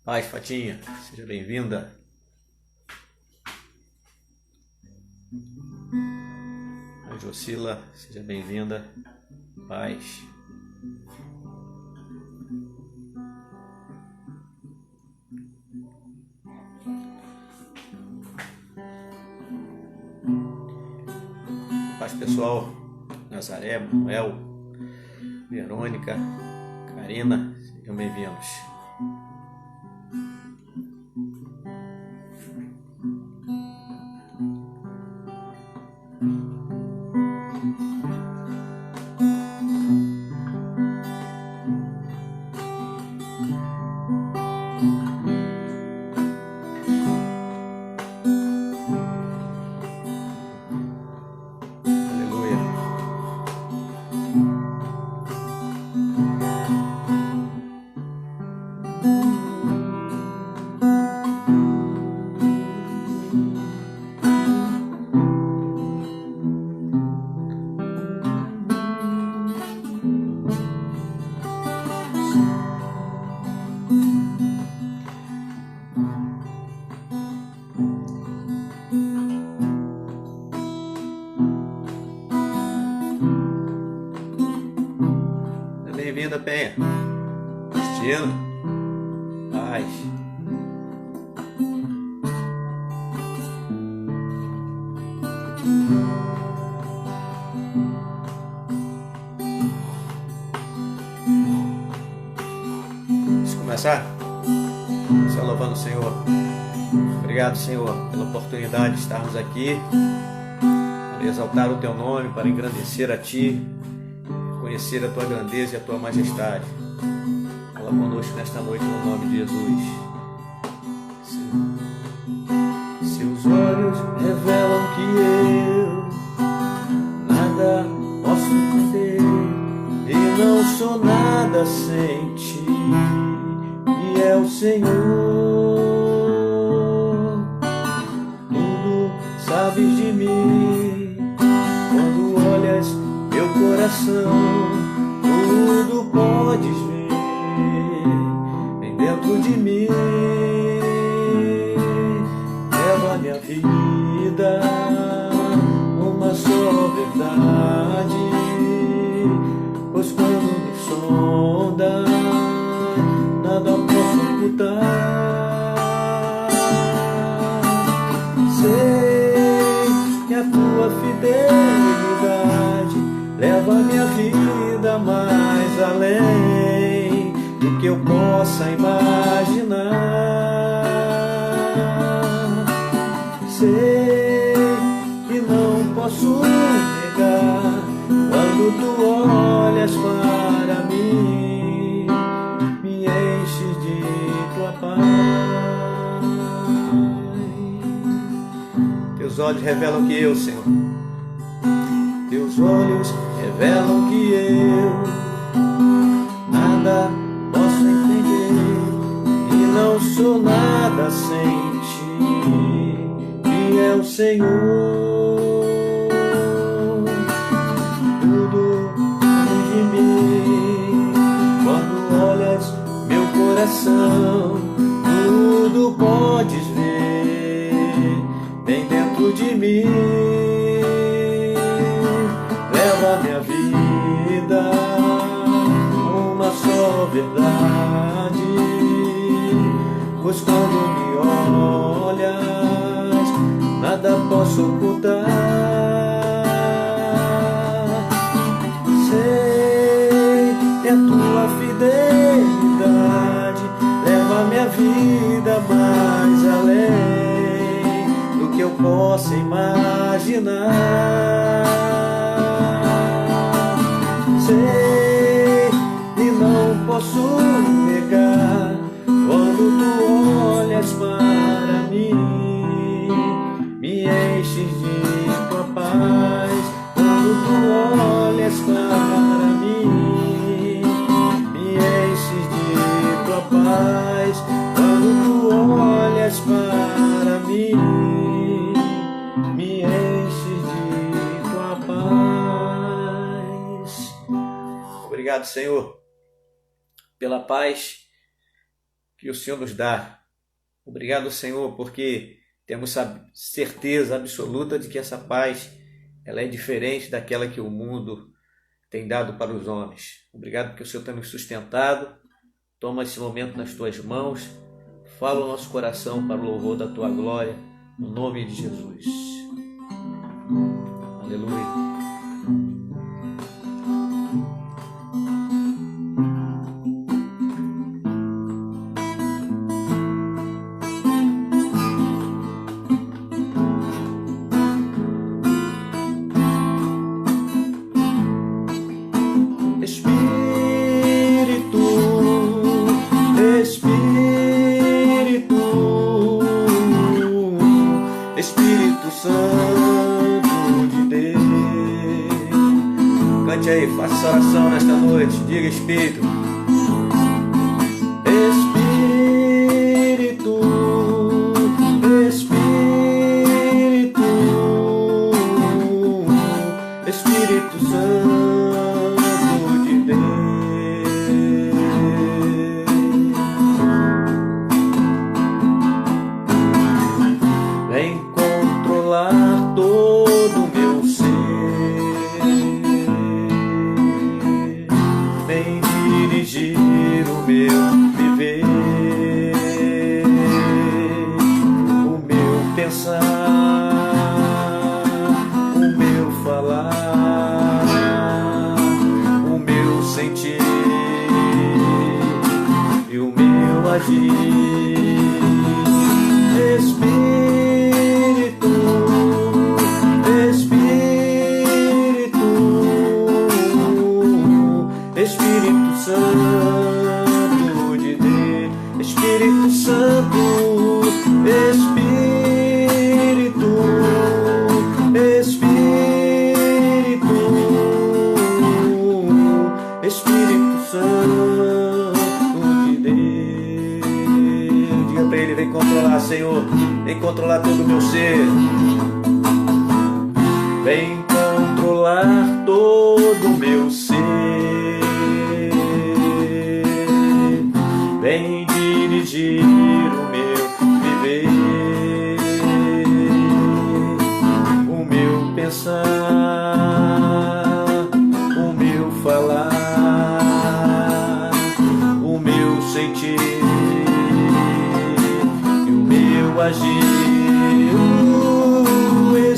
Paz, Fatinha, seja bem-vinda. A Jocila, seja bem-vinda. Paz. Paz, pessoal. Nazaré, Manuel, Verônica, Karina, sejam bem-vindos. Bem-vinda, Penha. Cristina. Paz. Vamos começar? Só louvando o Senhor. Obrigado, Senhor, pela oportunidade de estarmos aqui para exaltar o Teu nome, para engrandecer a Ti, conhecer a Tua grandeza e a Tua majestade. Fala conosco nesta noite no nome de Jesus. Seus olhos revelam que eu nada posso entender e não sou nada sem Ti, e é o Senhor. Tudo sabes de mim quando olhas meu coração. Tudo podes ver bem dentro de mim. Leva a minha vida uma só verdade, pois quando me sonda nada posso ocultar. Sei que a tua fidelidade leva a minha vida mais além do que eu possa imaginar. Sei que não posso negar quando tu olhas para mim, me enches de tua paz. Teus olhos revelam que eu, Senhor, Teus olhos revelam que eu nada posso entender e não sou nada sem Ti, e é o Senhor. Tudo de mim quando olhas meu coração. Tudo podes ver bem dentro de mim. Minha vida uma só verdade, pois quando me olhas nada posso ocultar. Sei que a tua fidelidade leva a minha vida mais além do que eu possa imaginar. Sei e não posso negar quando tu olhas para mim, me enches de tua paz. Quando tu olhas para mim, me enches de tua paz. Quando tu olhas para mim, me enches de tua paz. Obrigado, Senhor, pela paz que o Senhor nos dá. Obrigado, Senhor, porque temos a certeza absoluta de que essa paz ela é diferente daquela que o mundo tem dado para os homens. Obrigado porque o Senhor tem nos sustentado. Toma esse momento nas tuas mãos. Fala o nosso coração para o louvor da tua glória, no nome de Jesus. Aleluia. Espírito Santo de Deus. Cante aí, faça essa oração nesta noite. Diga, Espírito. Espírito, Espírito, Espírito Santo de Deus. Vem controlar todo o meu ser, vem dirigir o meu viver, o meu pensar, o meu falar, o meu sentir e o meu agir. Espírito, Espírito Santo de Deus, Espírito Santo, Espírito, Espírito, Espírito Santo de Deus. Diga para ele, vem controlar, Senhor, vem controlar todo o meu ser. Vem controlar todo o meu ser, vem dirigir o meu viver, o meu pensar, o meu falar, o meu sentir e o meu agir.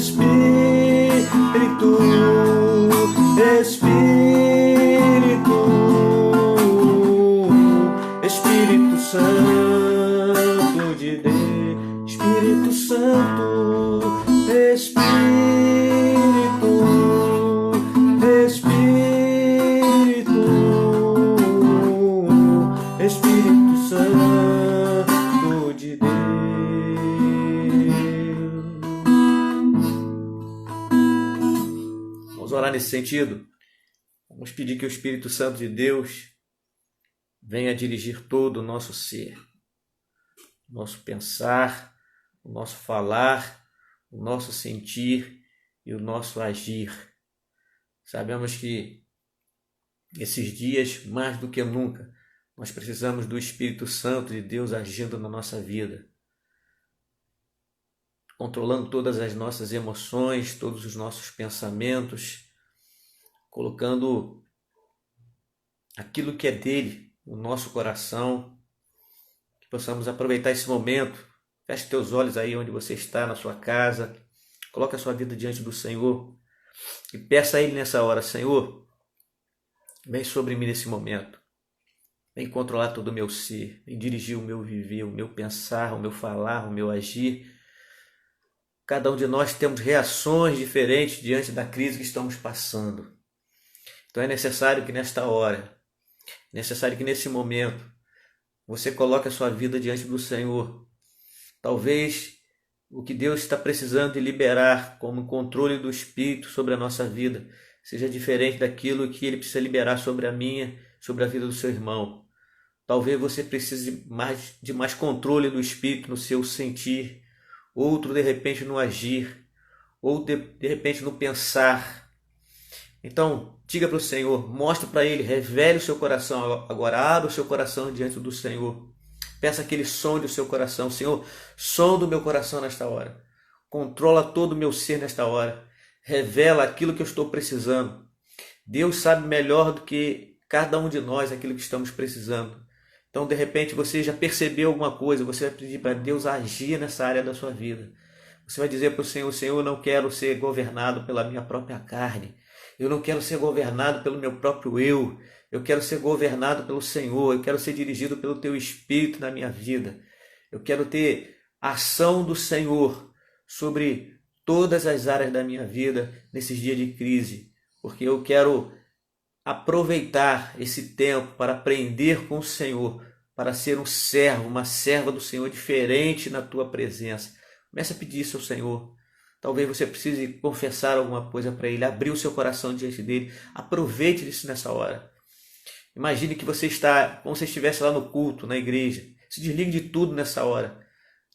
Espírito, Espírito Santo de Deus, Espírito Santo, Espírito, Espírito, Espírito Santo de Deus. Vamos orar nesse sentido. Vamos pedir que o Espírito Santo de Deus venha dirigir todo o nosso ser, o nosso pensar, o nosso falar, o nosso sentir e o nosso agir. Sabemos que esses dias, mais do que nunca, nós precisamos do Espírito Santo de Deus agindo na nossa vida, controlando todas as nossas emoções, todos os nossos pensamentos, colocando aquilo que é dele no nosso coração, que possamos aproveitar esse momento. Feche teus olhos aí onde você está, na sua casa, coloque a sua vida diante do Senhor e peça a Ele nessa hora: Senhor, vem sobre mim nesse momento, vem controlar todo o meu ser, vem dirigir o meu viver, o meu pensar, o meu falar, o meu agir. Cada um de nós temos reações diferentes diante da crise que estamos passando. Então é necessário que nesta hora, necessário que nesse momento, você coloque a sua vida diante do Senhor. Talvez o que Deus está precisando de liberar como controle do Espírito sobre a nossa vida seja diferente daquilo que Ele precisa liberar sobre a minha, sobre a vida do seu irmão. Talvez você precise de mais controle do Espírito no seu sentir, outro de repente no agir, ou de repente no pensar. Então, diga para o Senhor, mostre para Ele, revele o seu coração agora, abra o seu coração diante do Senhor. Peça que Ele sonde o seu coração. Senhor, sonda o meu coração nesta hora. Controla todo o meu ser nesta hora. Revela aquilo que eu estou precisando. Deus sabe melhor do que cada um de nós aquilo que estamos precisando. Então, de repente, você já percebeu alguma coisa, você vai pedir para Deus agir nessa área da sua vida. Você vai dizer para o Senhor, Senhor, eu não quero ser governado pela minha própria carne. Eu não quero ser governado pelo meu próprio eu. Eu quero ser governado pelo Senhor. Eu quero ser dirigido pelo Teu Espírito na minha vida. Eu quero ter a ação do Senhor sobre todas as áreas da minha vida nesses dias de crise, porque eu quero aproveitar esse tempo para aprender com o Senhor, para ser um servo, uma serva do Senhor diferente na tua presença. Comece a pedir isso ao Senhor. Talvez você precise confessar alguma coisa para Ele, abrir o seu coração diante dele. Aproveite isso nessa hora. Imagine que você está como se estivesse lá no culto, na igreja. Se desligue de tudo nessa hora.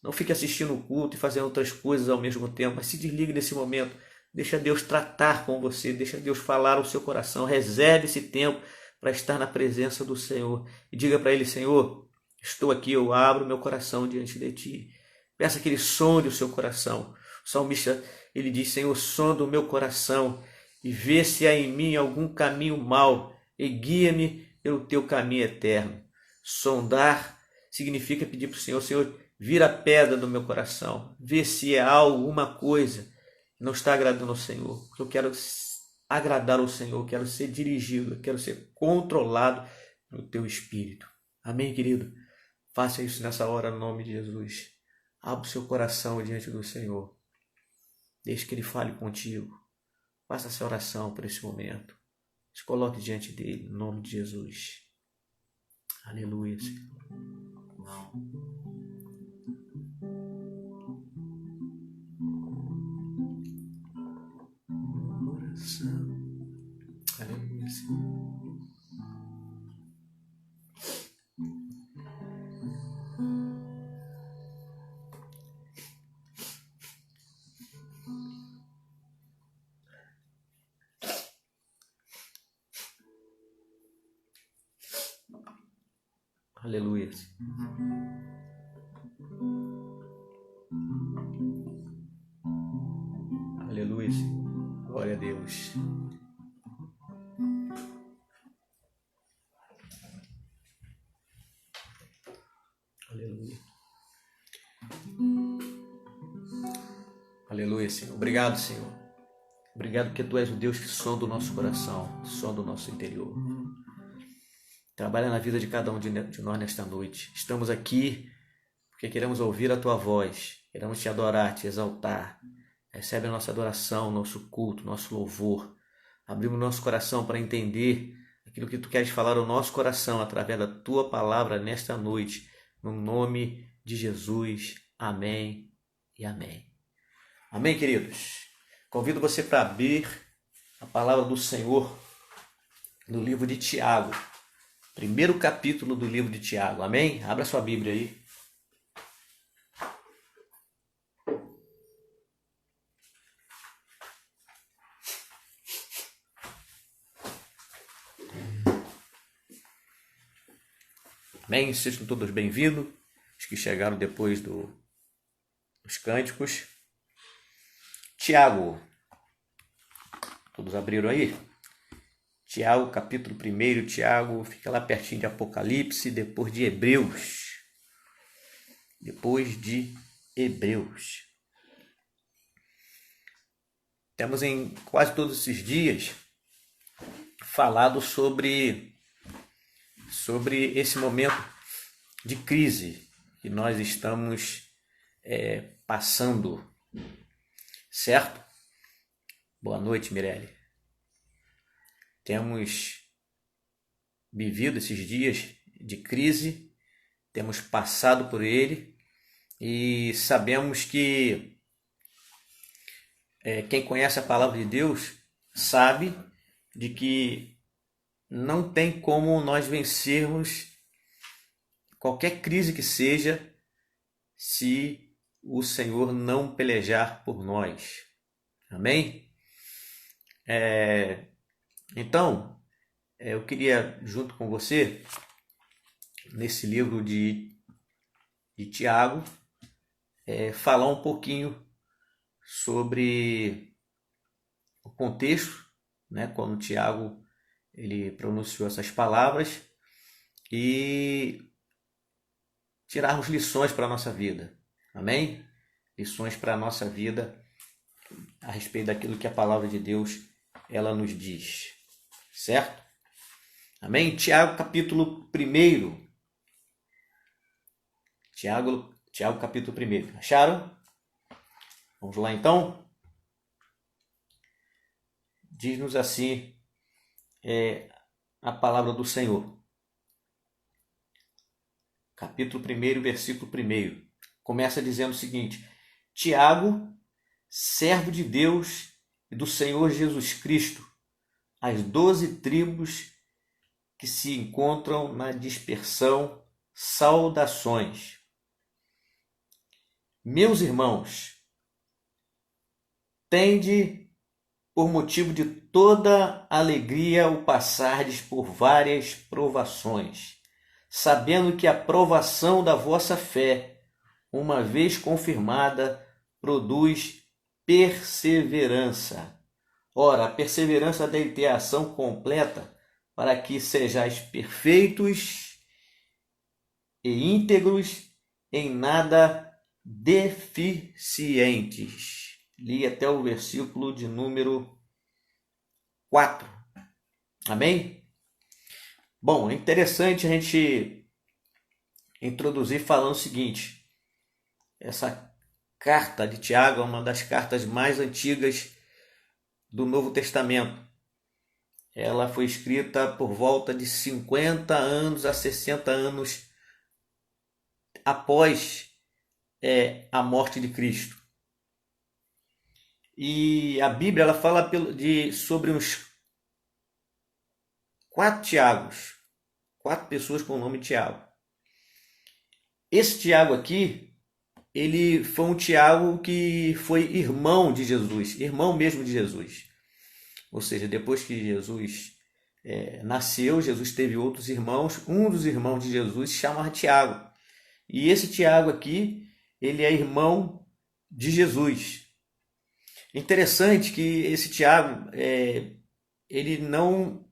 Não fique assistindo o culto e fazendo outras coisas ao mesmo tempo, mas se desligue nesse momento. Deixa Deus tratar com você, deixa Deus falar ao seu coração. Reserve esse tempo para estar na presença do Senhor. E diga para Ele, Senhor, estou aqui, eu abro meu coração diante de Ti. Peça que Ele sonde o seu coração. O salmista, ele diz, Senhor, sonda o meu coração e vê se há em mim algum caminho mau e guia-me pelo Teu caminho eterno. Sondar significa pedir para o Senhor, Senhor, vira a pedra do meu coração, vê se há alguma coisa que não está agradando ao Senhor. Porque eu quero agradar ao Senhor, eu quero ser dirigido, eu quero ser controlado pelo Teu Espírito. Amém, querido? Faça isso nessa hora, no nome de Jesus. Abra o seu coração diante do Senhor. Deixe que Ele fale contigo. Faça essa oração por esse momento. Se coloque diante dEle, no nome de Jesus. Aleluia, Senhor. Aleluia, Senhor. Aleluia. Aleluia, Senhor. Glória a Deus. Aleluia. Aleluia, Senhor. Obrigado, Senhor. Obrigado porque Tu és o Deus que sonda o nosso coração, sonda o nosso interior. Trabalha na vida de cada um de nós nesta noite. Estamos aqui porque queremos ouvir a Tua voz, queremos Te adorar, Te exaltar. Recebe a nossa adoração, nosso culto, nosso louvor. Abrimos nosso coração para entender aquilo que Tu queres falar ao nosso coração através da Tua palavra nesta noite. No nome de Jesus. Amém e amém. Amém, queridos? Convido você para abrir a palavra do Senhor no livro de Tiago. Primeiro capítulo do livro de Tiago. Amém? Abra sua Bíblia aí. Amém? Sejam todos bem-vindos. Os que chegaram depois dos cânticos. Tiago. Todos abriram aí? Tiago, capítulo 1. Tiago fica lá pertinho de Apocalipse, depois de Hebreus. Temos em quase todos esses dias falado sobre esse momento de crise que nós estamos passando, certo? Boa noite, Mirelle. Temos vivido esses dias de crise, temos passado por ele e sabemos que quem conhece a palavra de Deus sabe de que não tem como nós vencermos qualquer crise que seja se o Senhor não pelejar por nós. Amém? Então, eu queria, junto com você, nesse livro de de Tiago, falar um pouquinho sobre o contexto, né, quando Tiago ele pronunciou essas palavras, e tirarmos lições para a nossa vida. Amém? Lições para a nossa vida a respeito daquilo que a palavra de Deus ela nos diz. Certo? Amém? Tiago capítulo 1. Tiago capítulo 1. Acharam? Vamos lá então? Diz-nos assim a palavra do Senhor. Capítulo 1, versículo 1. Começa dizendo o seguinte: Tiago, servo de Deus e do Senhor Jesus Cristo, as 12 tribos que se encontram na dispersão, saudações. Meus irmãos, tende por motivo de toda alegria o passardes por várias provações, sabendo que a provação da vossa fé, uma vez confirmada, produz perseverança. Ora, a perseverança deve ter a ação completa, para que sejais perfeitos e íntegros, em nada deficientes. Li até o versículo de número 4. Amém? Bom, é interessante a gente introduzir falando o seguinte: essa carta de Tiago é uma das cartas mais antigas do Novo Testamento. Ela foi escrita por volta de 50 anos a 60 anos após a morte de Cristo. E a Bíblia ela fala sobre uns 4 Tiagos, 4 pessoas com o nome Tiago. Esse Tiago aqui, ele foi um Tiago que foi irmão de Jesus, irmão mesmo de Jesus. Ou seja, depois que Jesus nasceu, Jesus teve outros irmãos. Um dos irmãos de Jesus se chama Tiago. E esse Tiago aqui, ele é irmão de Jesus. Interessante que esse Tiago, ele não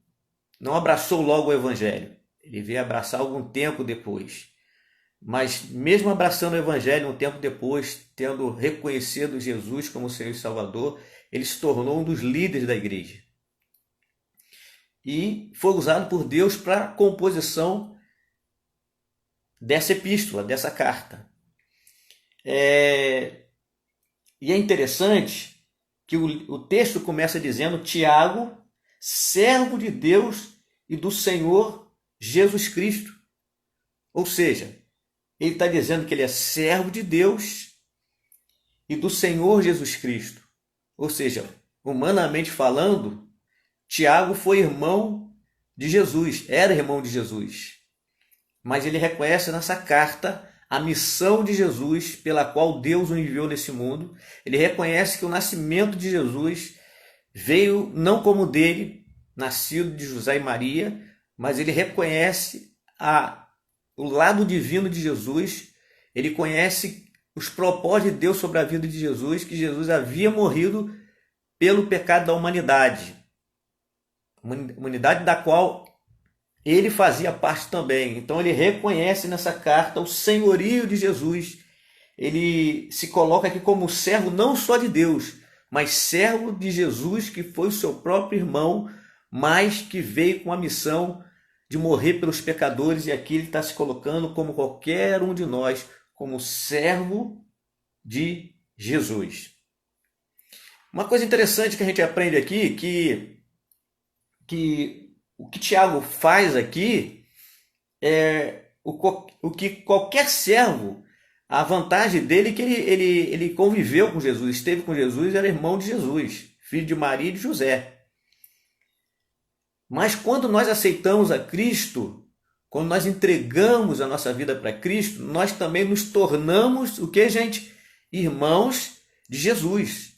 abraçou logo o Evangelho. Ele veio abraçar algum tempo depois. Mas mesmo abraçando o Evangelho um tempo depois, tendo reconhecido Jesus como Senhor e Salvador, ele se tornou um dos líderes da igreja. E foi usado por Deus para a composição dessa epístola, dessa carta. E é interessante que o texto começa dizendo: Tiago, servo de Deus e do Senhor Jesus Cristo. Ou seja, ele está dizendo que ele é servo de Deus e do Senhor Jesus Cristo. Ou seja, humanamente falando, Tiago foi irmão de Jesus, era irmão de Jesus. Mas ele reconhece nessa carta a missão de Jesus pela qual Deus o enviou nesse mundo. Ele reconhece que o nascimento de Jesus veio não como dele, nascido de José e Maria, mas ele reconhece o lado divino de Jesus. Ele conhece os propósitos de Deus sobre a vida de Jesus, que Jesus havia morrido pelo pecado da humanidade. Humanidade da qual ele fazia parte também. Então ele reconhece nessa carta o senhorio de Jesus. Ele se coloca aqui como servo não só de Deus, mas servo de Jesus, que foi o seu próprio irmão, mas que veio com a missão de morrer pelos pecadores. E aqui ele está se colocando como qualquer um de nós, como servo de Jesus. Uma coisa interessante que a gente aprende aqui, que o que Tiago faz aqui é o que qualquer servo, a vantagem dele é que ele conviveu com Jesus, esteve com Jesus, era irmão de Jesus, filho de Maria e de José. Mas quando nós aceitamos a Cristo, quando nós entregamos a nossa vida para Cristo, nós também nos tornamos o que, gente? Irmãos de Jesus.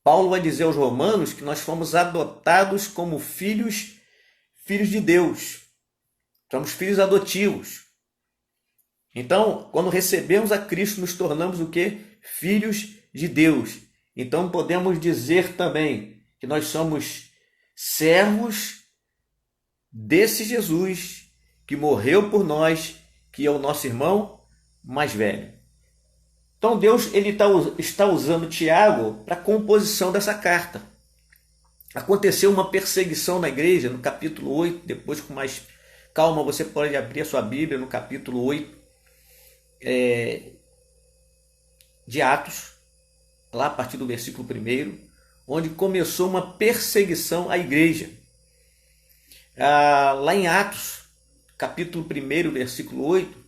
Paulo vai dizer aos Romanos que nós fomos adotados como filhos de Deus. Somos filhos adotivos. Então, quando recebemos a Cristo, nos tornamos o quê? Filhos de Deus. Então, podemos dizer também que nós somos servos desse Jesus que morreu por nós, que é o nosso irmão mais velho. Então, Deus está usando Tiago para a composição dessa carta. Aconteceu uma perseguição na igreja, no capítulo 8, depois com mais calma você pode abrir a sua Bíblia no capítulo 8 de Atos, lá a partir do versículo 1, onde começou uma perseguição à igreja. Lá em Atos, capítulo 1, versículo 8,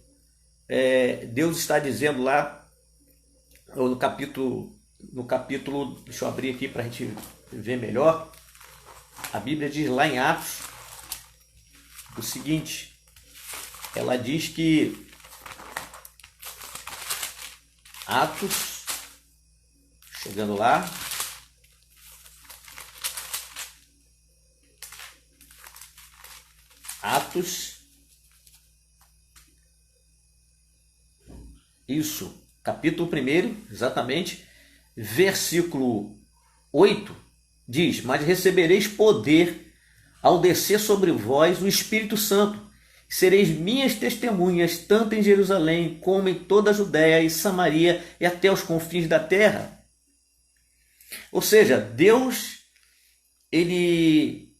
Deus está dizendo lá, ou no capítulo, deixa eu abrir aqui para a gente ver melhor, a Bíblia diz lá em Atos o seguinte, ela diz que Atos, chegando lá, Atos, isso, capítulo 1, exatamente, versículo 8, diz: mas recebereis poder ao descer sobre vós o Espírito Santo, e sereis minhas testemunhas, tanto em Jerusalém, como em toda a Judéia e Samaria, e até os confins da terra. Ou seja, Deus, Ele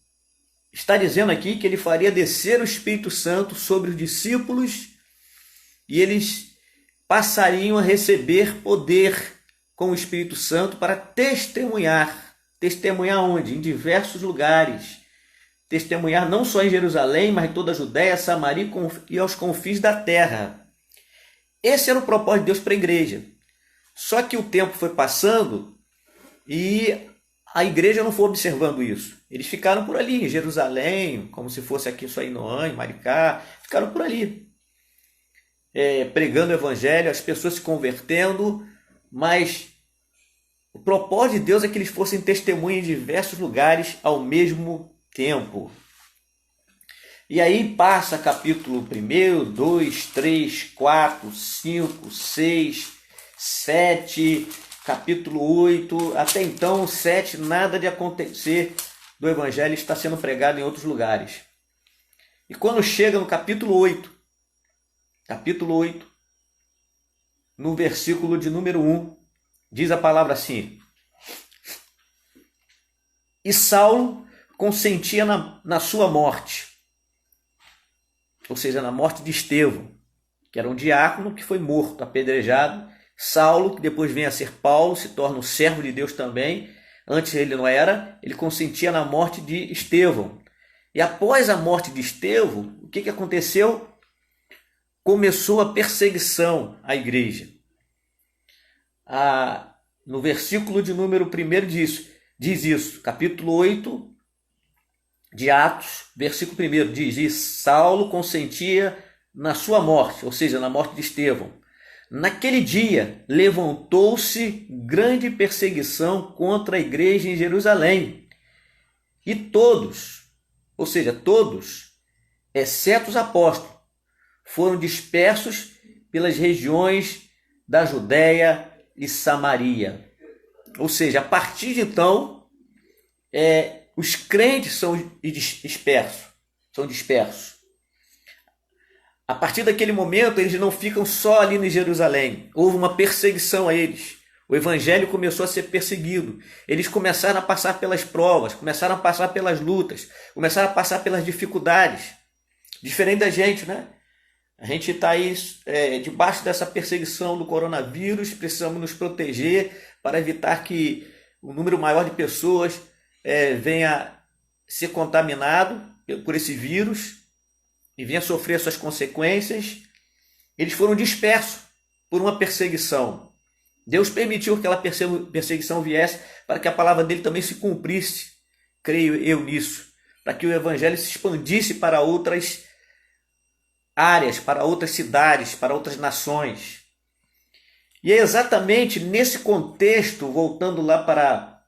está dizendo aqui que Ele faria descer o Espírito Santo sobre os discípulos, e eles passariam a receber poder com o Espírito Santo para testemunhar. Testemunhar onde? Em diversos lugares. Testemunhar não só em Jerusalém, mas em toda a Judéia, Samaria e aos confins da terra. Esse era o propósito de Deus para a igreja. Só que o tempo foi passando e a igreja não foi observando isso. Eles ficaram por ali, em Jerusalém, como se fosse aqui só em Noã, em Maricá, ficaram por ali. Pregando o evangelho, as pessoas se convertendo, mas o propósito de Deus é que eles fossem testemunha em diversos lugares ao mesmo tempo. E aí passa capítulo 1, 2, 3, 4, 5, 6, 7, capítulo 8, até então 7, nada de acontecer do evangelho está sendo pregado em outros lugares. E quando chega no capítulo 8, no versículo de número 1, diz a palavra assim: e Saulo consentia na sua morte, ou seja, na morte de Estevão, que era um diácono que foi morto, apedrejado. Saulo, que depois vem a ser Paulo, se torna um servo de Deus também. Antes ele não era, ele consentia na morte de Estevão. E após a morte de Estevão, o que aconteceu? Começou a perseguição à igreja. No versículo de número 1 diz isso, capítulo 8 de Atos, versículo 1, diz: e Saulo consentia na sua morte, ou seja, na morte de Estevão. Naquele dia levantou-se grande perseguição contra a igreja em Jerusalém. E todos, ou seja, todos, exceto os apóstolos, foram dispersos pelas regiões da Judéia e Samaria. Ou seja, a partir de então, os crentes são dispersos. A partir daquele momento, eles não ficam só ali em Jerusalém. Houve uma perseguição a eles. O evangelho começou a ser perseguido. Eles começaram a passar pelas provas, começaram a passar pelas lutas, começaram a passar pelas dificuldades. Diferente da gente, né? A gente está aí debaixo dessa perseguição do coronavírus, precisamos nos proteger para evitar que um número maior de pessoas venha ser contaminado por esse vírus e venha sofrer suas consequências. Eles foram dispersos por uma perseguição. Deus permitiu que aquela perseguição viesse para que a palavra dele também se cumprisse, creio eu nisso, para que o evangelho se expandisse para outras áreas, para outras cidades, para outras nações. E é exatamente nesse contexto, voltando lá para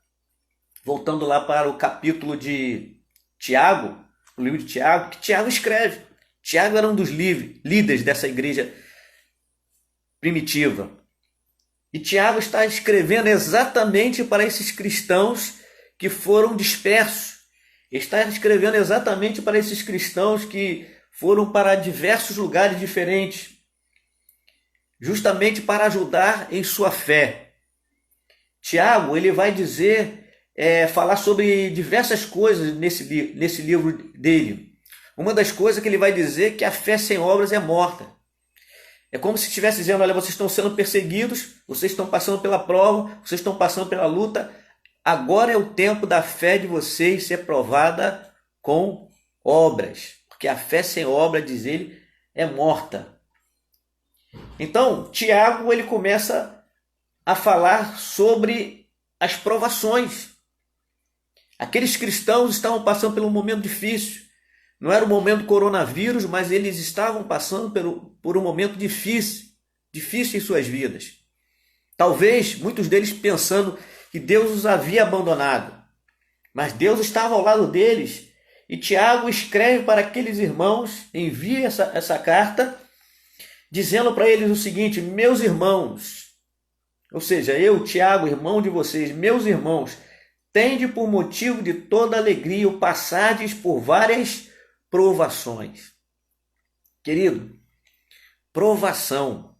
o capítulo de Tiago, o livro de Tiago, que Tiago escreve. Tiago era um dos líderes dessa igreja primitiva. E Tiago está escrevendo exatamente para esses cristãos que foram dispersos. Está escrevendo exatamente para esses cristãos que foram para diversos lugares diferentes, justamente para ajudar em sua fé. Tiago, ele vai falar sobre diversas coisas nesse livro dele. Uma das coisas que ele vai dizer é que a fé sem obras é morta. É como se estivesse dizendo, olha, vocês estão sendo perseguidos, vocês estão passando pela prova, vocês estão passando pela luta. Agora é o tempo da fé de vocês ser provada com obras. Porque a fé sem obra, diz ele, é morta. Então, Tiago, ele começa a falar sobre as provações. Aqueles cristãos estavam passando por um momento difícil. Não era o momento do coronavírus, mas eles estavam passando por um momento difícil em suas vidas. Talvez muitos deles pensando que Deus os havia abandonado. Mas Deus estava ao lado deles. E Tiago escreve para aqueles irmãos, envia essa carta, dizendo para eles o seguinte: meus irmãos, ou seja, eu, Tiago, irmão de vocês, meus irmãos, tende por motivo de toda alegria o passardes por várias provações. Querido, provação.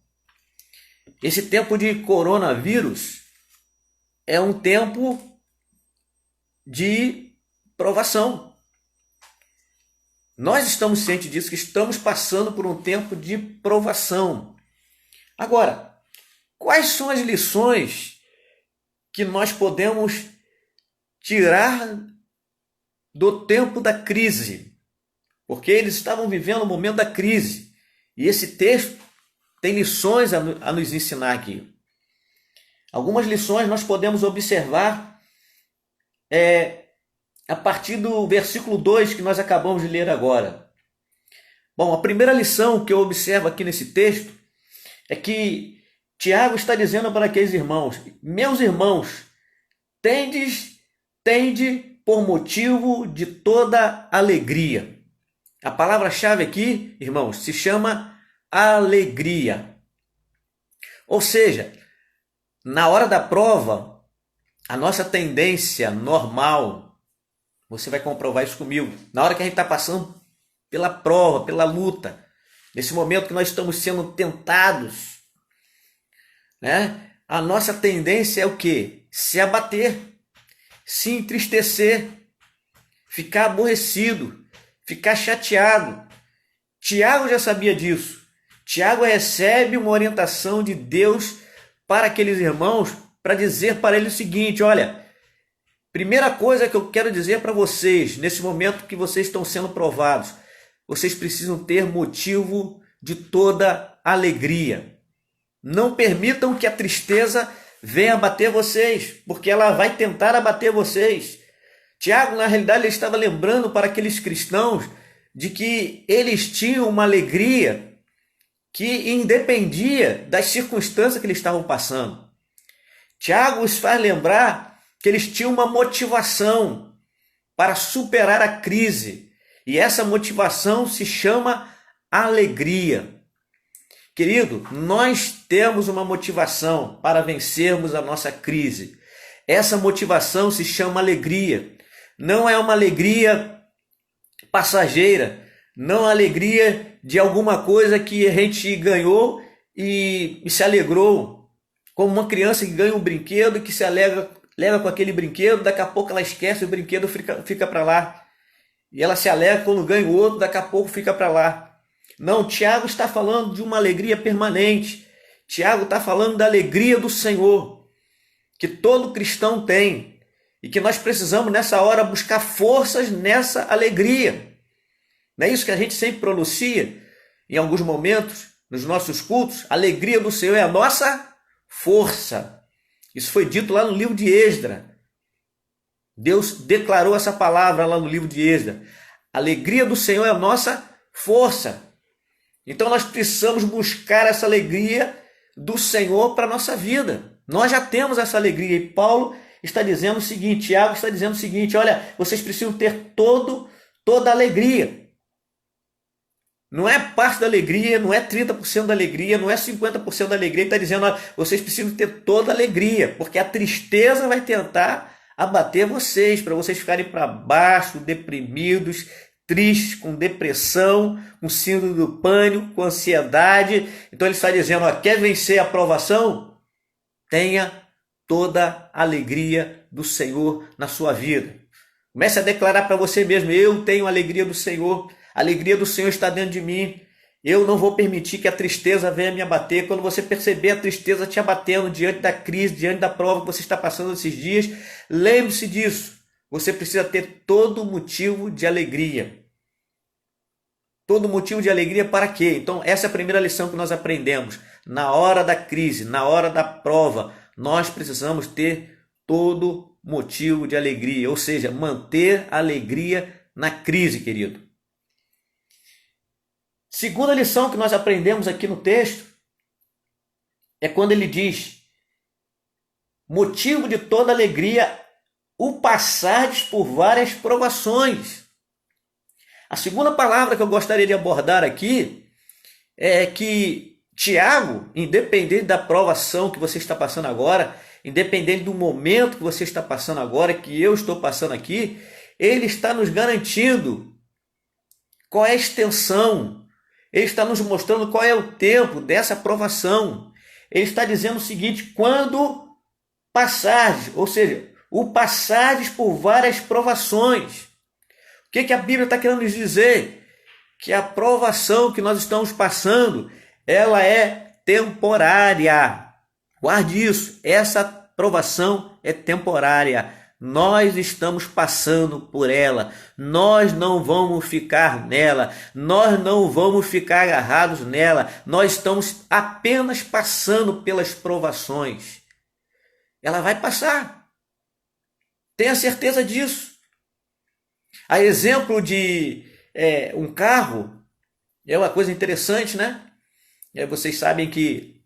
Esse tempo de coronavírus é um tempo de provação. Nós estamos cientes disso, que estamos passando por um tempo de provação. Agora, quais são as lições que nós podemos tirar do tempo da crise? Porque eles estavam vivendo o momento da crise. E esse texto tem lições a nos ensinar aqui. Algumas lições nós podemos observar a partir do versículo 2 que nós acabamos de ler agora. Bom, a primeira lição que eu observo aqui nesse texto é que Tiago está dizendo para aqueles irmãos: meus irmãos, tende por motivo de toda alegria. A palavra-chave aqui, irmãos, se chama alegria. Ou seja, na hora da prova, a nossa tendência normal, você vai comprovar isso comigo, na hora que a gente está passando pela prova, pela luta, nesse momento que nós estamos sendo tentados, né? A nossa tendência é o quê? Se abater, se entristecer, ficar aborrecido, ficar chateado. Tiago já sabia disso. Tiago recebe uma orientação de Deus para aqueles irmãos, para dizer para eles o seguinte: olha, primeira coisa que eu quero dizer para vocês, nesse momento que vocês estão sendo provados, vocês precisam ter motivo de toda alegria. Não permitam que a tristeza venha abater vocês, porque ela vai tentar abater vocês. Tiago, na realidade, ele estava lembrando para aqueles cristãos de que eles tinham uma alegria que independia das circunstâncias que eles estavam passando. Tiago os faz lembrar que eles tinham uma motivação para superar a crise, e essa motivação se chama alegria. Querido, nós temos uma motivação para vencermos a nossa crise. Essa motivação se chama alegria. Não é uma alegria passageira, não é uma alegria de alguma coisa que a gente ganhou e se alegrou, como uma criança que ganha um brinquedo, que se alegra com aquele brinquedo, daqui a pouco ela esquece, o brinquedo fica para lá. E ela se alegra quando ganha o outro, daqui a pouco fica para lá. Não, Tiago está falando de uma alegria permanente. Tiago está falando da alegria do Senhor, que todo cristão tem, e que nós precisamos nessa hora buscar forças nessa alegria. Não é isso que a gente sempre pronuncia em alguns momentos nos nossos cultos? A alegria do Senhor é a nossa força. Isso foi dito lá no livro de Esdras. Deus declarou essa palavra lá no livro de Esdras. A alegria do Senhor é a nossa força. Então nós precisamos buscar essa alegria do Senhor para a nossa vida. Nós já temos essa alegria. E Paulo está dizendo o seguinte, Tiago está dizendo o seguinte: olha, vocês precisam ter toda a alegria. Não é parte da alegria, não é 30% da alegria, não é 50% da alegria. Ele está dizendo, ó, vocês precisam ter toda a alegria, porque a tristeza vai tentar abater vocês, para vocês ficarem para baixo, deprimidos, tristes, com depressão, com síndrome do pânico, com ansiedade. Então ele está dizendo, ó, quer vencer a provação? Tenha toda a alegria do Senhor na sua vida. Comece a declarar para você mesmo, eu tenho a alegria do Senhor. A alegria do Senhor está dentro de mim. Eu não vou permitir que a tristeza venha me abater. Quando você perceber a tristeza te abatendo diante da crise, diante da prova que você está passando esses dias, lembre-se disso. Você precisa ter todo motivo de alegria. Todo motivo de alegria para quê? Então, essa é a primeira lição que nós aprendemos. Na hora da crise, na hora da prova, nós precisamos ter todo motivo de alegria. Ou seja, manter a alegria na crise, querido. Segunda lição que nós aprendemos aqui no texto é quando ele diz: motivo de toda alegria o passardes por várias provações. A segunda palavra que eu gostaria de abordar aqui é que Tiago, independente da provação que você está passando agora, independente do momento que você está passando agora, que eu estou passando aqui, ele está nos garantindo qual é a extensão. Ele está nos mostrando qual é o tempo dessa provação. Ele está dizendo o seguinte: quando passardes, ou seja, o passardes por várias provações. O que a Bíblia está querendo nos dizer? Que a provação que nós estamos passando, ela é temporária. Guarde isso, essa provação é temporária. Nós estamos passando por ela, nós não vamos ficar nela, nós não vamos ficar agarrados nela, nós estamos apenas passando pelas provações. Ela vai passar, tenha certeza disso. A exemplo de um carro, é uma coisa interessante, né? Vocês sabem que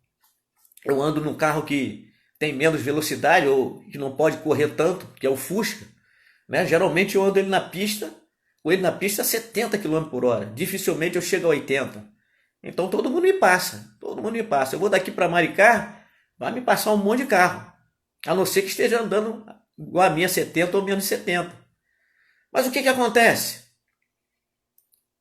eu ando num carro que tem menos velocidade ou que não pode correr tanto, que é o Fusca, né? Geralmente eu ando ele na pista, com ele na pista a 70 km por hora. Dificilmente eu chego a 80. Então todo mundo me passa, todo mundo me passa. Eu vou daqui para Maricá, vai me passar um monte de carro, a não ser que esteja andando igual a minha 70 ou menos 70. Mas o que acontece?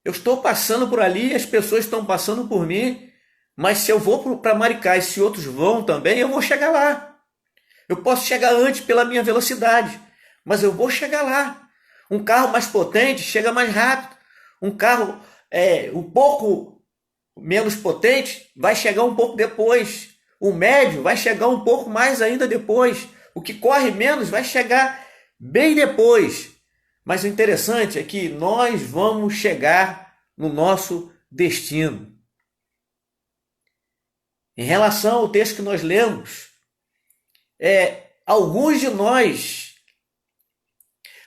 Eu estou passando por ali, as pessoas estão passando por mim, mas se eu vou para Maricá e se outros vão também, eu vou chegar lá. Eu posso chegar antes pela minha velocidade, mas eu vou chegar lá. Um carro mais potente chega mais rápido. Um carro um pouco menos potente vai chegar um pouco depois. O médio vai chegar um pouco mais ainda depois. O que corre menos vai chegar bem depois. Mas o interessante é que nós vamos chegar no nosso destino. Em relação ao texto que nós lemos, alguns de nós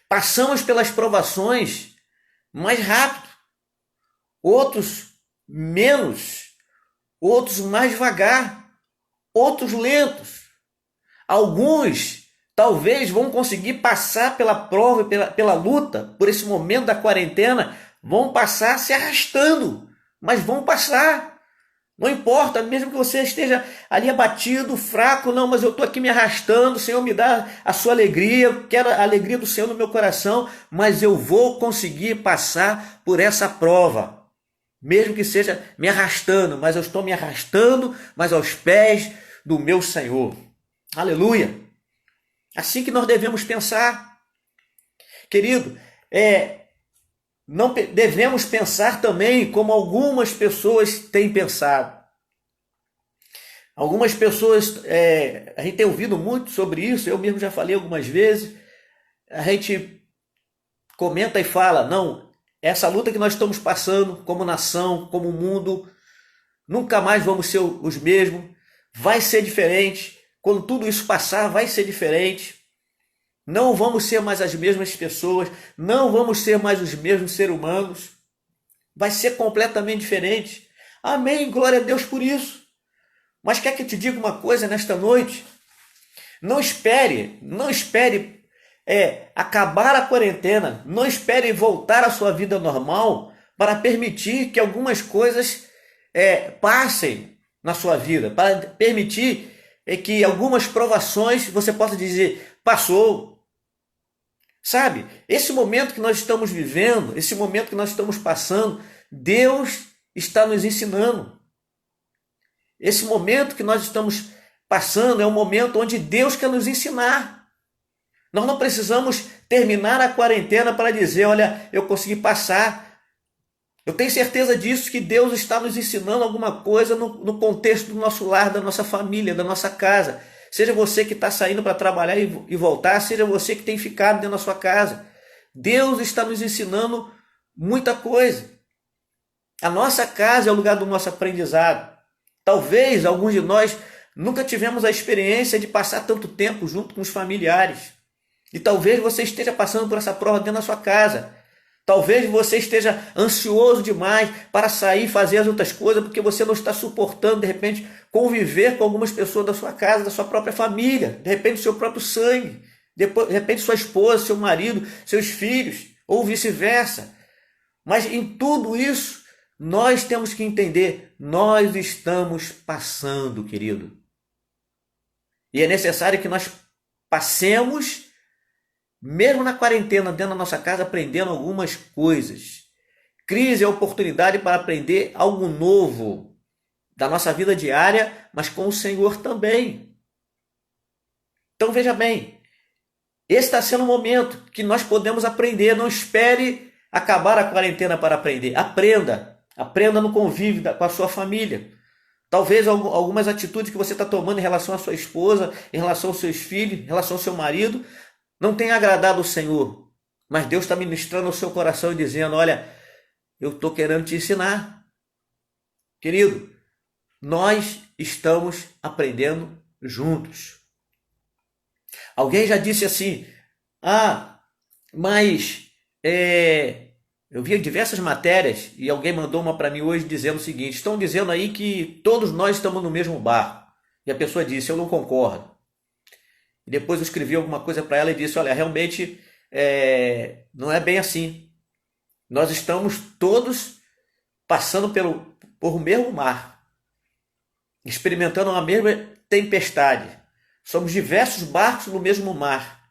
passamos pelas provações mais rápido, outros menos, outros mais devagar, outros lentos. Alguns talvez vão conseguir passar pela prova, pela luta, por esse momento da quarentena, vão passar se arrastando, mas vão passar. Não importa, mesmo que você esteja ali abatido, fraco, não, mas eu estou aqui me arrastando, o Senhor me dá a sua alegria, eu quero a alegria do Senhor no meu coração, mas eu vou conseguir passar por essa prova, mesmo que seja me arrastando, mas eu estou me arrastando, mas aos pés do meu Senhor. Aleluia! Assim que nós devemos pensar. Querido, não devemos pensar também como algumas pessoas têm pensado. Algumas pessoas, a gente tem ouvido muito sobre isso, eu mesmo já falei algumas vezes, a gente comenta e fala, não, essa luta que nós estamos passando como nação, como mundo, nunca mais vamos ser os mesmos, vai ser diferente, quando tudo isso passar vai ser diferente. Não vamos ser mais as mesmas pessoas, não vamos ser mais os mesmos seres humanos. Vai ser completamente diferente. Amém, glória a Deus por isso. Mas quer que eu te diga uma coisa nesta noite? Não espere acabar a quarentena, não espere voltar à sua vida normal para permitir que algumas coisas passem na sua vida, para permitir que algumas provações você possa dizer, passou. Sabe, esse momento que nós estamos vivendo, esse momento que nós estamos passando, Deus está nos ensinando. Esse momento que nós estamos passando é um momento onde Deus quer nos ensinar. Nós não precisamos terminar a quarentena para dizer, olha, eu consegui passar. Eu tenho certeza disso, que Deus está nos ensinando alguma coisa no contexto do nosso lar, da nossa família, da nossa casa. Seja você que está saindo para trabalhar e voltar, seja você que tem ficado dentro da sua casa. Deus está nos ensinando muita coisa. A nossa casa é o lugar do nosso aprendizado. Talvez alguns de nós nunca tivemos a experiência de passar tanto tempo junto com os familiares. E talvez você esteja passando por essa prova dentro da sua casa. Talvez você esteja ansioso demais para sair e fazer as outras coisas, porque você não está suportando, de repente, conviver com algumas pessoas da sua casa, da sua própria família, de repente, do seu próprio sangue, de repente, sua esposa, seu marido, seus filhos, ou vice-versa. Mas em tudo isso, nós temos que entender, nós estamos passando, querido. E é necessário que nós passemos, mesmo na quarentena, dentro da nossa casa, aprendendo algumas coisas. Crise é oportunidade para aprender algo novo da nossa vida diária, mas com o Senhor também. Então veja bem, esse está sendo o momento que nós podemos aprender. Não espere acabar a quarentena para aprender. Aprenda no convívio com a sua família. Talvez algumas atitudes que você está tomando em relação à sua esposa, em relação aos seus filhos, em relação ao seu marido, não tenha agradado o Senhor, mas Deus está ministrando ao seu coração e dizendo, olha, eu estou querendo te ensinar. Querido, nós estamos aprendendo juntos. Alguém já disse assim, mas eu vi diversas matérias e alguém mandou uma para mim hoje dizendo o seguinte, estão dizendo aí que todos nós estamos no mesmo barco. E a pessoa disse, eu não concordo. E depois eu escrevi alguma coisa para ela e disse, olha, realmente não é bem assim. Nós estamos todos passando por o mesmo mar, experimentando a mesma tempestade. Somos diversos barcos no mesmo mar,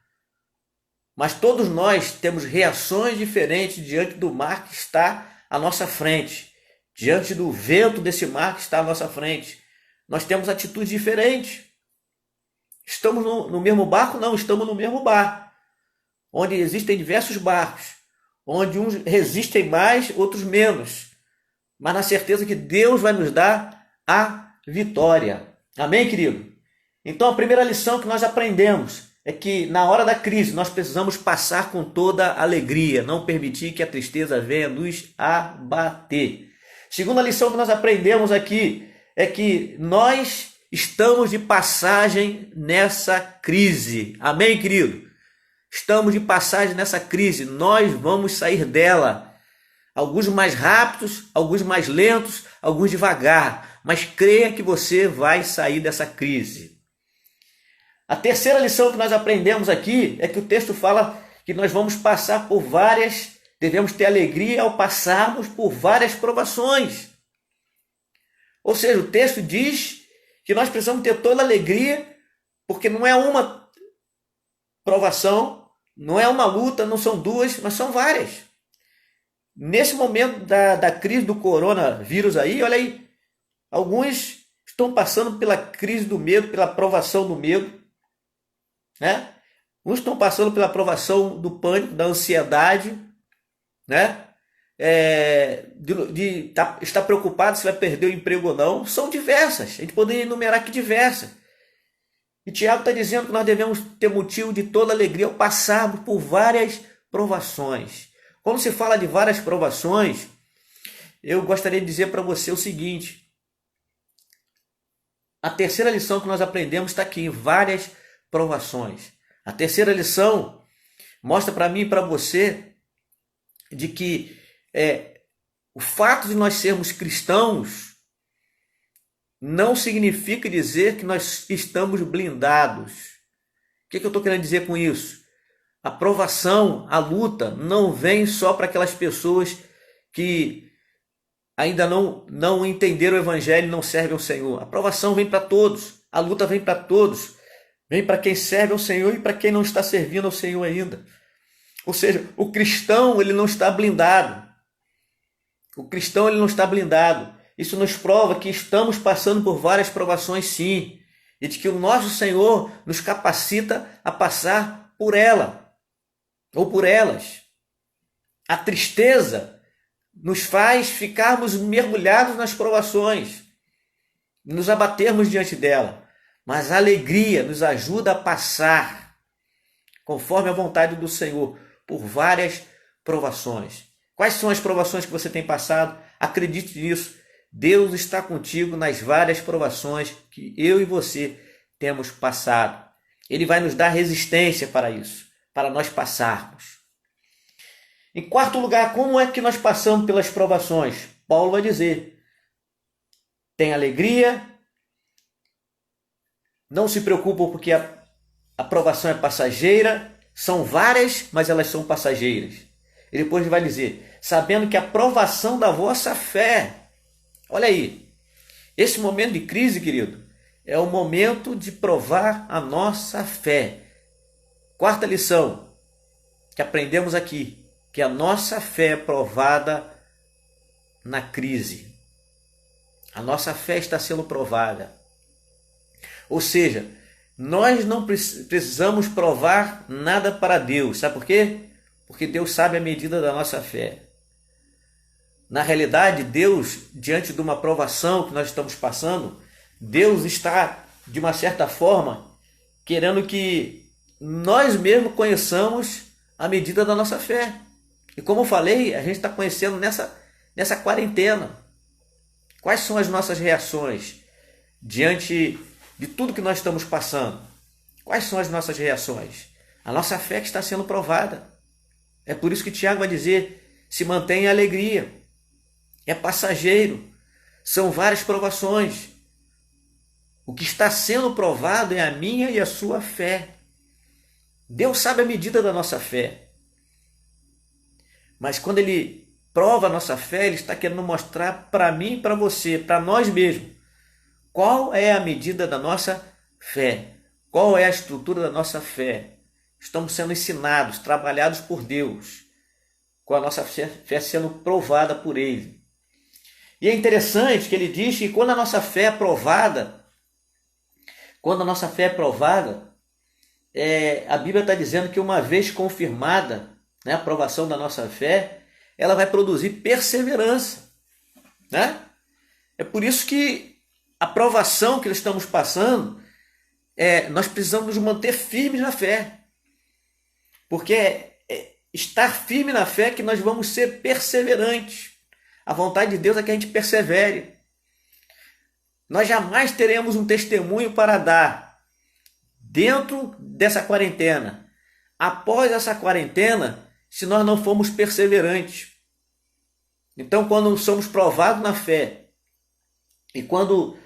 mas todos nós temos reações diferentes diante do mar que está à nossa frente, diante do vento desse mar que está à nossa frente. Nós temos atitudes diferentes. Estamos no mesmo barco? Não, estamos no mesmo bar, onde existem diversos barcos, onde uns resistem mais, outros menos, mas na certeza que Deus vai nos dar a vitória. Amém, querido? Então a primeira lição que nós aprendemos é que na hora da crise nós precisamos passar com toda alegria, não permitir que a tristeza venha nos abater. Segunda lição que nós aprendemos aqui é que nós estamos de passagem nessa crise. Amém, querido? Estamos de passagem nessa crise. Nós vamos sair dela. Alguns mais rápidos, alguns mais lentos, alguns devagar. Mas creia que você vai sair dessa crise. A terceira lição que nós aprendemos aqui é que o texto fala que nós vamos passar por devemos ter alegria ao passarmos por várias provações. Ou seja, o texto diz que nós precisamos ter toda a alegria, porque não é uma provação, não é uma luta, não são duas, mas são várias. Nesse momento da crise do coronavírus aí, olha aí, alguns estão passando pela crise do medo, pela provação do medo, né? Uns estão passando pela provação do pânico, da ansiedade, né? De estar preocupado se vai perder o emprego ou não. São diversas, a gente poderia enumerar aqui diversas. E Tiago está dizendo que nós devemos ter motivo de toda alegria ao passarmos por várias provações. Quando se fala de várias provações, eu gostaria de dizer para você o seguinte, a terceira lição que nós aprendemos está aqui, várias provações. A terceira lição mostra para mim e para você de que o fato de nós sermos cristãos não significa dizer que nós estamos blindados. O que eu estou querendo dizer com isso? A provação, a luta, não vem só para aquelas pessoas que ainda não entenderam o Evangelho e não servem ao Senhor. A provação vem para todos, a luta vem para todos. Vem para quem serve ao Senhor e para quem não está servindo ao Senhor ainda. Ou seja, o cristão ele não está blindado. O cristão ele não está blindado. Isso nos prova que estamos passando por várias provações, sim. E de que o nosso Senhor nos capacita a passar por ela. Ou por elas. A tristeza nos faz ficarmos mergulhados nas provações. Nos abatermos diante dela. Mas a alegria nos ajuda a passar, conforme a vontade do Senhor, por várias provações. Quais são as provações que você tem passado? Acredite nisso. Deus está contigo nas várias provações que eu e você temos passado. Ele vai nos dar resistência para isso, para nós passarmos. Em quarto lugar, como é que nós passamos pelas provações? Paulo vai dizer, tem alegria. Não se preocupam porque a provação é passageira. São várias, mas elas são passageiras. E depois ele vai dizer, sabendo que a provação da vossa fé. Olha aí, esse momento de crise, querido, é o momento de provar a nossa fé. Quarta lição que aprendemos aqui, que a nossa fé é provada na crise. A nossa fé está sendo provada. Ou seja, nós não precisamos provar nada para Deus. Sabe por quê? Porque Deus sabe a medida da nossa fé. Na realidade, Deus, diante de uma provação que nós estamos passando, Deus está, de uma certa forma, querendo que nós mesmos conheçamos a medida da nossa fé. E como eu falei, a gente está conhecendo nessa quarentena. Quais são as nossas reações diante de tudo que nós estamos passando? Quais são as nossas reações? A nossa fé que está sendo provada. É por isso que Tiago vai dizer, se mantenha em alegria. É passageiro. São várias provações. O que está sendo provado é a minha e a sua fé. Deus sabe a medida da nossa fé. Mas quando Ele prova a nossa fé, Ele está querendo mostrar para mim e para você, para nós mesmos, qual é a medida da nossa fé? Qual é a estrutura da nossa fé? Estamos sendo ensinados, trabalhados por Deus, com a nossa fé sendo provada por Ele. E é interessante que ele diz que quando a nossa fé é provada, a Bíblia está dizendo que uma vez confirmada, né, a aprovação da nossa fé, ela vai produzir perseverança. Né? É por isso que a provação que nós estamos passando, nós precisamos nos manter firmes na fé. Porque é estar firme na fé que nós vamos ser perseverantes. A vontade de Deus é que a gente persevere. Nós jamais teremos um testemunho para dar dentro dessa quarentena. Após essa quarentena, se nós não formos perseverantes. Então, quando somos provados na fé, e quando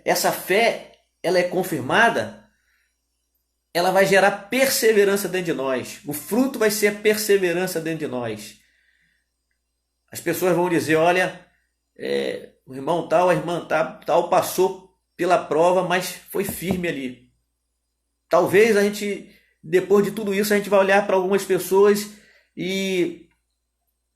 essa fé ela é confirmada, ela vai gerar perseverança dentro de nós. O fruto vai ser a perseverança dentro de nós. As pessoas vão dizer, olha, o irmão tal, a irmã tal passou pela prova, mas foi firme ali. Talvez a gente, depois de tudo isso, a gente vai olhar para algumas pessoas e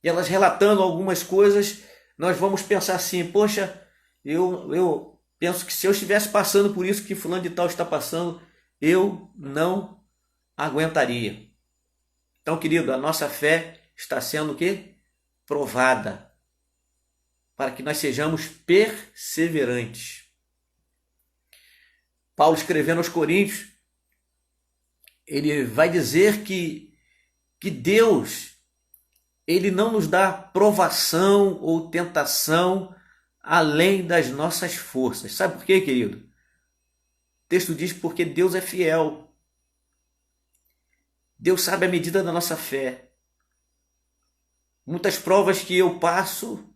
elas relatando algumas coisas, nós vamos pensar assim, poxa, eu penso que se eu estivesse passando por isso que fulano de tal está passando, eu não aguentaria. Então, querido, a nossa fé está sendo o quê? Provada, para que nós sejamos perseverantes. Paulo, escrevendo aos Coríntios, ele vai dizer que Deus, ele não nos dá provação ou tentação além das nossas forças. Sabe por quê, querido? O texto diz porque Deus é fiel. Deus sabe a medida da nossa fé. Muitas provas que eu passo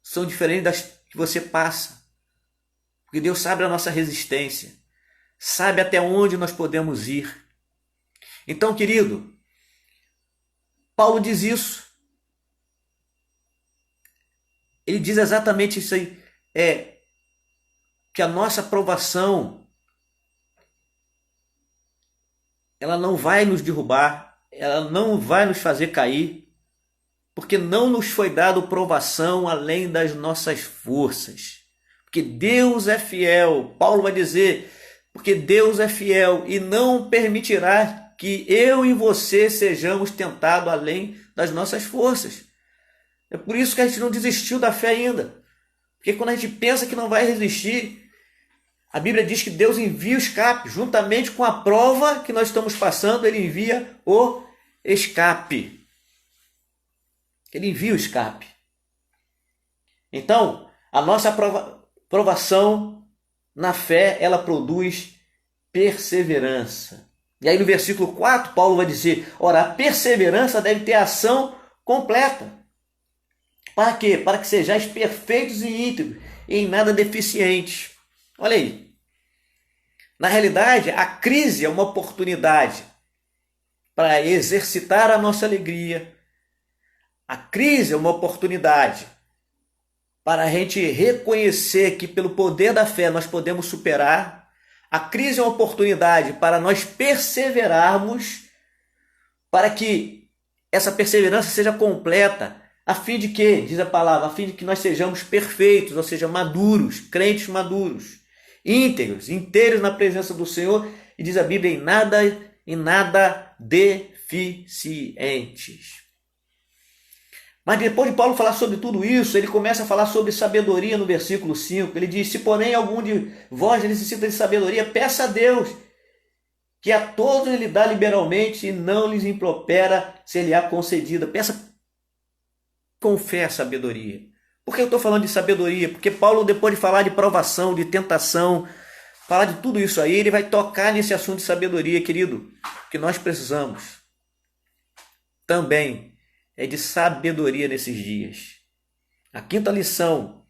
são diferentes das que você passa. Porque Deus sabe a nossa resistência. Sabe até onde nós podemos ir. Então, querido, Paulo diz isso. Ele diz exatamente isso aí, que a nossa aprovação, ela não vai nos derrubar, ela não vai nos fazer cair, porque não nos foi dado provação além das nossas forças. Porque Deus é fiel. Paulo vai dizer, porque Deus é fiel e não permitirá que eu e você sejamos tentados além das nossas forças. É por isso que a gente não desistiu da fé ainda. Porque quando a gente pensa que não vai resistir, a Bíblia diz que Deus envia o escape. Juntamente com a prova que nós estamos passando, Ele envia o escape. Ele envia o escape. Então, a nossa provação na fé, ela produz perseverança. E aí no versículo 4, Paulo vai dizer, ora, a perseverança deve ter ação completa. Para quê? Para que sejais perfeitos e íntegros, e em nada deficientes. Olha aí. Na realidade, a crise é uma oportunidade para exercitar a nossa alegria. A crise é uma oportunidade para a gente reconhecer que pelo poder da fé nós podemos superar. A crise é uma oportunidade para nós perseverarmos, para que essa perseverança seja completa, a fim de que, diz a palavra, a fim de que nós sejamos perfeitos, ou seja, maduros, crentes maduros, íntegros, inteiros na presença do Senhor, e diz a Bíblia, em nada deficientes. Mas depois de Paulo falar sobre tudo isso, ele começa a falar sobre sabedoria no versículo 5. Ele diz, se porém algum de vós necessita de sabedoria, peça a Deus, que a todos ele dá liberalmente e não lhes impropera se lhe há concedida. Peça com fé a sabedoria. Por que eu estou falando de sabedoria? Porque Paulo, depois de falar de provação, de tentação, falar de tudo isso aí, ele vai tocar nesse assunto de sabedoria, querido, que nós precisamos também é de sabedoria nesses dias. A quinta lição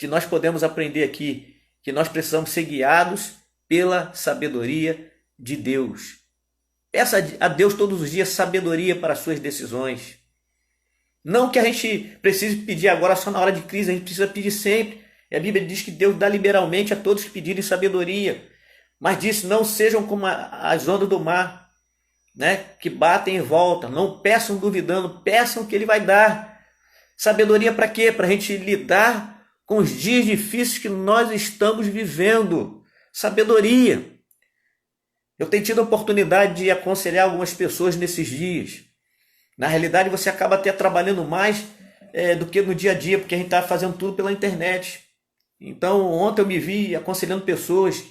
que nós podemos aprender aqui, que nós precisamos ser guiados pela sabedoria de Deus. Peça a Deus todos os dias sabedoria para as suas decisões. Não que a gente precise pedir agora só na hora de crise, a gente precisa pedir sempre. E a Bíblia diz que Deus dá liberalmente a todos que pedirem sabedoria. Mas disse, não sejam como as ondas do mar, que batem em volta. Não peçam duvidando, peçam que Ele vai dar. Sabedoria para quê? Para a gente lidar com os dias difíceis que nós estamos vivendo. Sabedoria. Eu tenho tido a oportunidade de aconselhar algumas pessoas nesses dias. Na realidade, você acaba até trabalhando mais do que no dia a dia, porque a gente está fazendo tudo pela internet. Então, ontem eu me vi aconselhando pessoas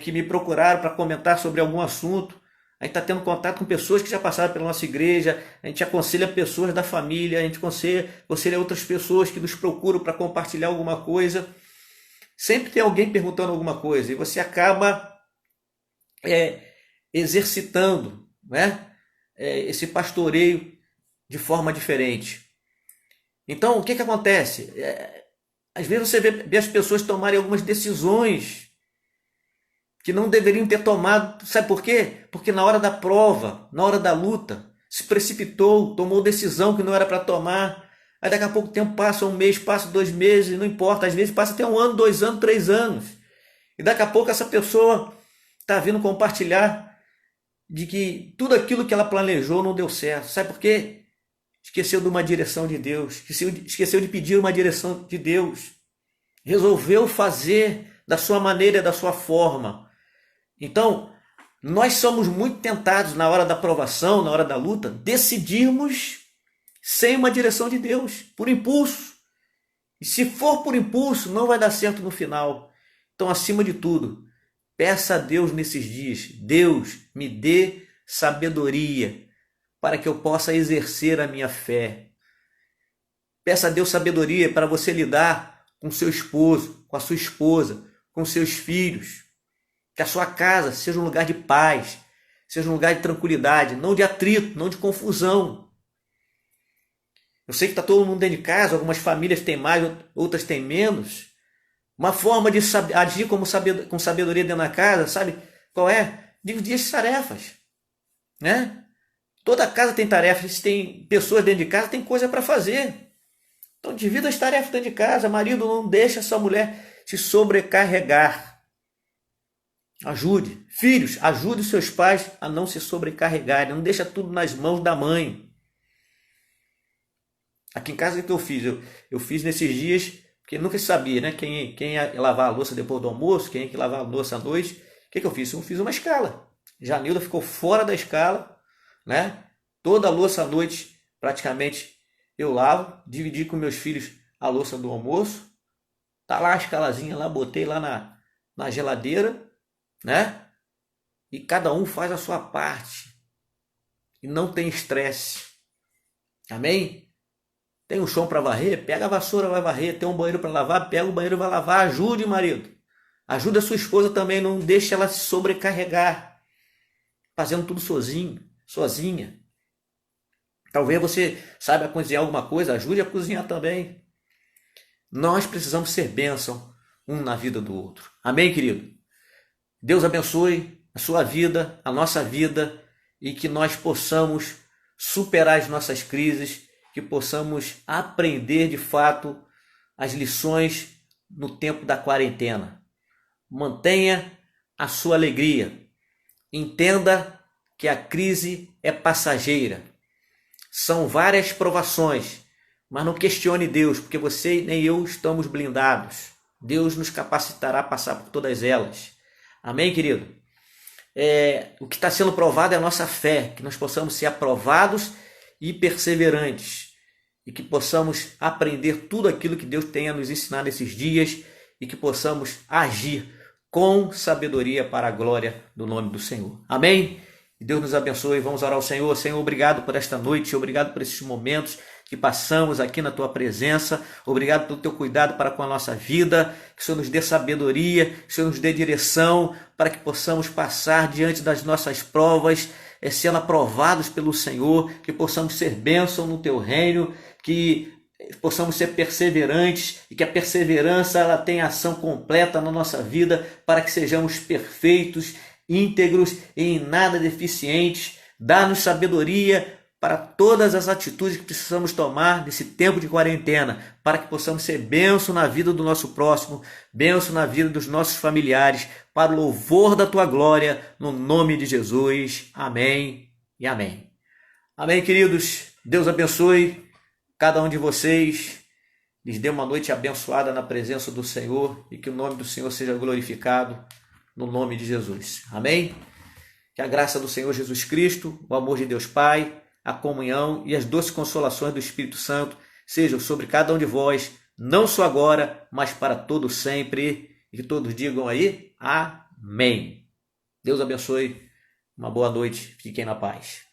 que me procuraram para comentar sobre algum assunto. A gente está tendo contato com pessoas que já passaram pela nossa igreja, a gente aconselha pessoas da família, a gente aconselha outras pessoas que nos procuram para compartilhar alguma coisa. Sempre tem alguém perguntando alguma coisa e você acaba exercitando, esse pastoreio de forma diferente. Então, o que acontece? Às vezes você vê as pessoas tomarem algumas decisões que não deveriam ter tomado. Sabe por quê? Porque na hora da prova, na hora da luta, se precipitou, tomou decisão que não era para tomar. Aí daqui a pouco tempo passa um mês, passa 2 meses, não importa. Às vezes passa até 1 ano, 2 anos, 3 anos. E daqui a pouco essa pessoa está vindo compartilhar de que tudo aquilo que ela planejou não deu certo. Sabe por quê? Esqueceu de uma direção de Deus. Esqueceu de pedir uma direção de Deus. Resolveu fazer da sua maneira, da sua forma. Então, nós somos muito tentados na hora da provação, na hora da luta, decidirmos sem uma direção de Deus, por impulso. E se for por impulso, não vai dar certo no final. Então, acima de tudo, peça a Deus nesses dias, Deus, me dê sabedoria para que eu possa exercer a minha fé. Peça a Deus sabedoria para você lidar com seu esposo, com a sua esposa, com seus filhos. Que a sua casa seja um lugar de paz, seja um lugar de tranquilidade, não de atrito, não de confusão. Eu sei que está todo mundo dentro de casa, algumas famílias têm mais, outras têm menos. Uma forma de agir com sabedoria dentro da casa, sabe qual é? Dividir as tarefas. Toda casa tem tarefas, se tem pessoas dentro de casa, tem coisa para fazer. Então divida as tarefas dentro de casa. Marido, não deixa sua mulher te sobrecarregar. Ajude. Filhos, ajude os seus pais a não se sobrecarregarem. Não deixa tudo nas mãos da mãe. Aqui em casa o que eu fiz? Eu fiz nesses dias, porque nunca se sabia, né? Quem ia lavar a louça depois do almoço, quem ia que lavar a louça à noite. O que eu fiz? Eu fiz uma escala. Janilda ficou fora da escala, né? Toda a louça à noite, praticamente, eu lavo. Dividi com meus filhos a louça do almoço. Tá lá a escalazinha lá, botei lá na geladeira, né? E cada um faz a sua parte. E não tem estresse. Amém? Tem um chão para varrer? Pega a vassoura, vai varrer. Tem um banheiro para lavar? Pega o banheiro e vai lavar. Ajude, marido. Ajude a sua esposa também. Não deixe ela se sobrecarregar. Fazendo tudo sozinho, sozinha. Talvez você saiba cozinhar alguma coisa. Ajude a cozinhar também. Nós precisamos ser bênção um na vida do outro. Amém, querido? Deus abençoe a sua vida, a nossa vida, e que nós possamos superar as nossas crises, que possamos aprender de fato as lições no tempo da quarentena. Mantenha a sua alegria. Entenda que a crise é passageira. São várias provações, mas não questione Deus, porque você nem eu estamos blindados. Deus nos capacitará a passar por todas elas. Amém, querido? O que está sendo provado é a nossa fé, que nós possamos ser aprovados e perseverantes, e que possamos aprender tudo aquilo que Deus tem a nos ensinar nesses dias, e que possamos agir com sabedoria para a glória do nome do Senhor. Amém? Que Deus nos abençoe. Vamos orar ao Senhor. Senhor, obrigado por esta noite, obrigado por esses momentos que passamos aqui na Tua presença. Obrigado pelo Teu cuidado para com a nossa vida. Que o Senhor nos dê sabedoria, que o Senhor nos dê direção para que possamos passar diante das nossas provas, sendo aprovados pelo Senhor, que possamos ser bênção no Teu reino, que possamos ser perseverantes e que a perseverança ela tenha ação completa na nossa vida para que sejamos perfeitos, íntegros e em nada deficientes. Dá-nos sabedoria para todas as atitudes que precisamos tomar nesse tempo de quarentena, para que possamos ser bênção na vida do nosso próximo, bênção na vida dos nossos familiares, para o louvor da Tua glória, no nome de Jesus. Amém e amém. Amém, queridos. Deus abençoe cada um de vocês. Lhes dê uma noite abençoada na presença do Senhor e que o nome do Senhor seja glorificado no nome de Jesus. Amém? Que a graça do Senhor Jesus Cristo, o amor de Deus Pai, a comunhão e as doces consolações do Espírito Santo sejam sobre cada um de vós, não só agora, mas para todo sempre. E que todos digam aí, amém. Deus abençoe, uma boa noite, fiquem na paz.